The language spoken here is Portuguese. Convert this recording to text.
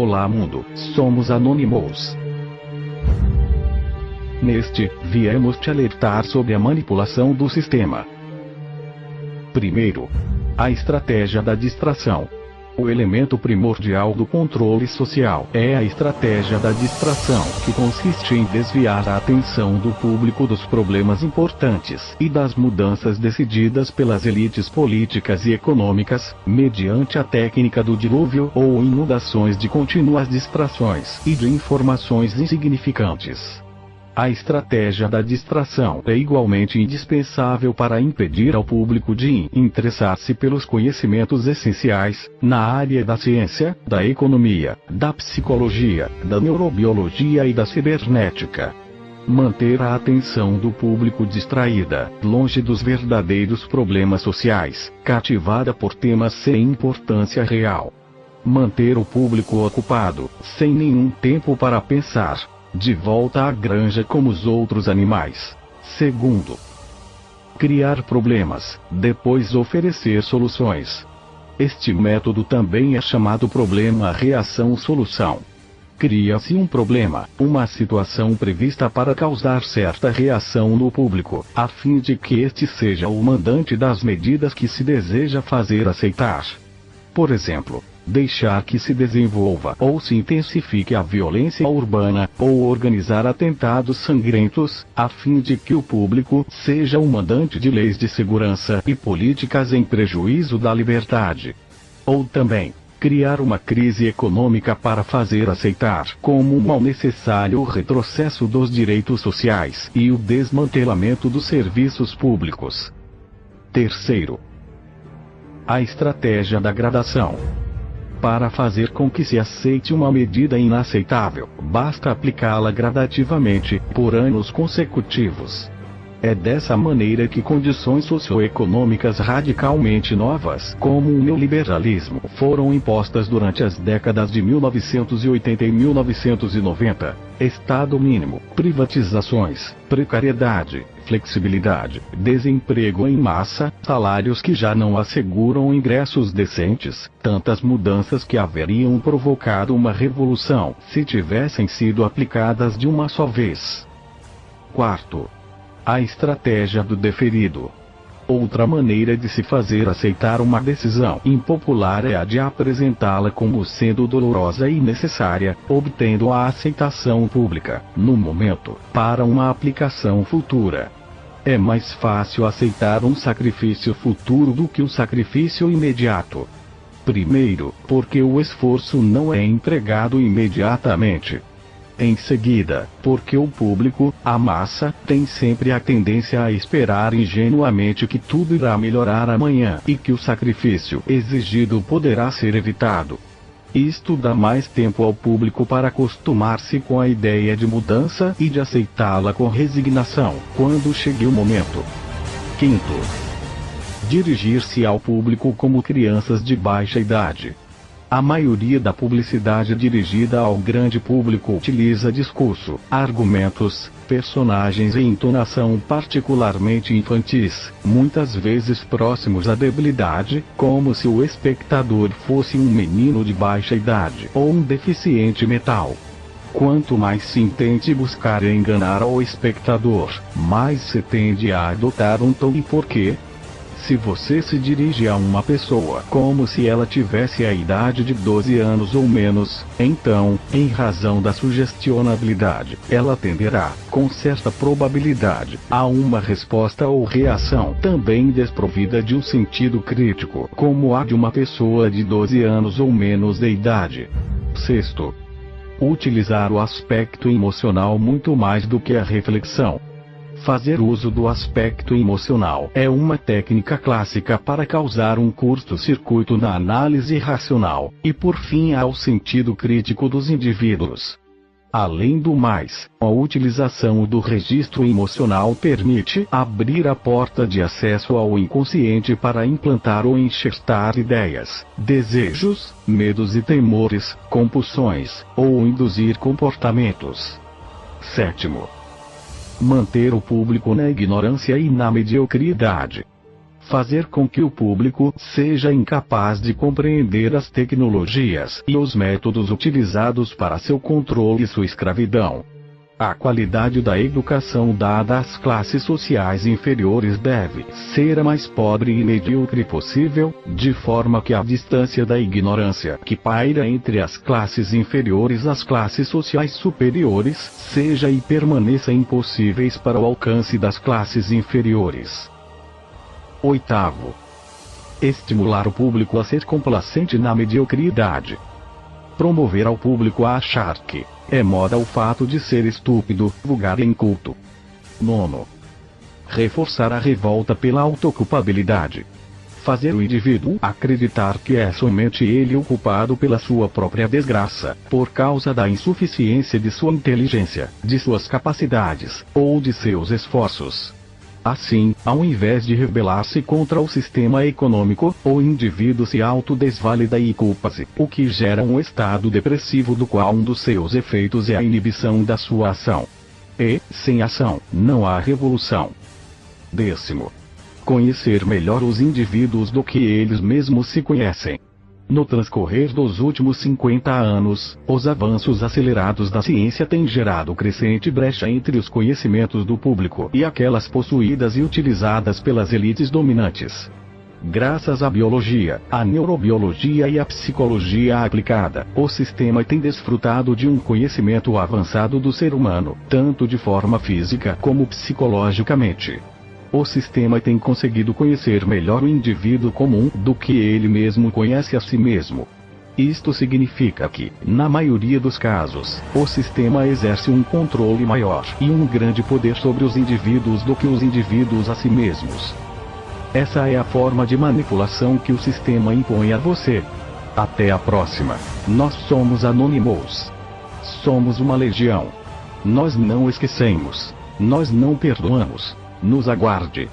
Olá mundo, somos Anonymous. Neste, viemos te alertar sobre a manipulação do sistema. Primeiro, a estratégia da distração. O elemento primordial do controle social é a estratégia da distração, que consiste em desviar a atenção do público dos problemas importantes e das mudanças decididas pelas elites políticas e econômicas, mediante a técnica do dilúvio ou inundações de contínuas distrações e de informações insignificantes. A estratégia da distração é igualmente indispensável para impedir ao público de interessar-se pelos conhecimentos essenciais, na área da ciência, da economia, da psicologia, da neurobiologia e da cibernética. Manter a atenção do público distraída, longe dos verdadeiros problemas sociais, cativada por temas sem importância real. Manter o público ocupado, sem nenhum tempo para pensar. De volta à granja como os outros animais. Segundo, criar problemas, depois oferecer soluções. Este método também é chamado problema-reação-solução. Cria-se um problema, uma situação prevista para causar certa reação no público, a fim de que este seja o mandante das medidas que se deseja fazer aceitar. Por exemplo, deixar que se desenvolva ou se intensifique a violência urbana, ou organizar atentados sangrentos, a fim de que o público seja o mandante de leis de segurança e políticas em prejuízo da liberdade. Ou também, criar uma crise econômica para fazer aceitar como mal necessário o retrocesso dos direitos sociais e o desmantelamento dos serviços públicos. Terceiro, a estratégia da gradação. Para fazer com que se aceite uma medida inaceitável, basta aplicá-la gradativamente, por anos consecutivos. É dessa maneira que condições socioeconômicas radicalmente novas, como o neoliberalismo, foram impostas durante as décadas de 1980 e 1990. Estado mínimo, privatizações, precariedade, flexibilidade, desemprego em massa, salários que já não asseguram ingressos decentes, tantas mudanças que haveriam provocado uma revolução, se tivessem sido aplicadas de uma só vez. Quarto, a estratégia do deferido. Outra maneira de se fazer aceitar uma decisão impopular é a de apresentá-la como sendo dolorosa e necessária, obtendo a aceitação pública, no momento, para uma aplicação futura. É mais fácil aceitar um sacrifício futuro do que um sacrifício imediato. Primeiro, porque o esforço não é empregado imediatamente. Em seguida, porque o público, a massa, tem sempre a tendência a esperar ingenuamente que tudo irá melhorar amanhã e que o sacrifício exigido poderá ser evitado. Isto dá mais tempo ao público para acostumar-se com a ideia de mudança e de aceitá-la com resignação, quando chegue o momento. Quinto, dirigir-se ao público como crianças de baixa idade. A maioria da publicidade dirigida ao grande público utiliza discurso, argumentos, personagens e entonação particularmente infantis, muitas vezes próximos à debilidade, como se o espectador fosse um menino de baixa idade ou um deficiente mental. Quanto mais se intente buscar enganar o espectador, mais se tende a adotar um tom e porquê. Se você se dirige a uma pessoa como se ela tivesse a idade de 12 anos ou menos, então, em razão da sugestionabilidade, ela tenderá, com certa probabilidade, a uma resposta ou reação também desprovida de um sentido crítico, como a de uma pessoa de 12 anos ou menos de idade. Sexto, utilizar o aspecto emocional muito mais do que a reflexão. Fazer uso do aspecto emocional é uma técnica clássica para causar um curto-circuito na análise racional, e por fim ao sentido crítico dos indivíduos. Além do mais, a utilização do registro emocional permite abrir a porta de acesso ao inconsciente para implantar ou enxertar ideias, desejos, medos e temores, compulsões, ou induzir comportamentos. Sétimo, manter o público na ignorância e na mediocridade. fazer com que o público seja incapaz de compreender as tecnologias e os métodos utilizados para seu controle e sua escravidão. A qualidade da educação dada às classes sociais inferiores deve ser a mais pobre e medíocre possível, de forma que a distância da ignorância que paira entre as classes inferiores às classes sociais superiores seja e permaneça impossíveis para o alcance das classes inferiores. Oitavo. Estimular o público a ser complacente na mediocridade. Promover ao público a achar que é moda o fato de ser estúpido, vulgar e inculto. Nono. Reforçar a revolta pela autoculpabilidade. Fazer o indivíduo acreditar que é somente ele o culpado pela sua própria desgraça, por causa da insuficiência de sua inteligência, de suas capacidades, ou de seus esforços. Assim, ao invés de rebelar-se contra o sistema econômico, o indivíduo se autodesvalida e culpa-se, o que gera um estado depressivo do qual um dos seus efeitos é a inibição da sua ação. E, sem ação, não há revolução. 10º. Conhecer melhor os indivíduos do que eles mesmos se conhecem. No transcorrer dos últimos 50 anos, os avanços acelerados da ciência têm gerado crescente brecha entre os conhecimentos do público e aquelas possuídas e utilizadas pelas elites dominantes. Graças à biologia, à neurobiologia e à psicologia aplicada, o sistema tem desfrutado de um conhecimento avançado do ser humano, tanto de forma física como psicologicamente. O sistema tem conseguido conhecer melhor o indivíduo comum do que ele mesmo conhece a si mesmo. Isto significa que, na maioria dos casos, o sistema exerce um controle maior e um grande poder sobre os indivíduos do que os indivíduos a si mesmos. Essa é a forma de manipulação que o sistema impõe a você. Até a próxima. Nós somos Anonymous. Somos uma legião. Nós não esquecemos. Nós não perdoamos. Nos aguarde.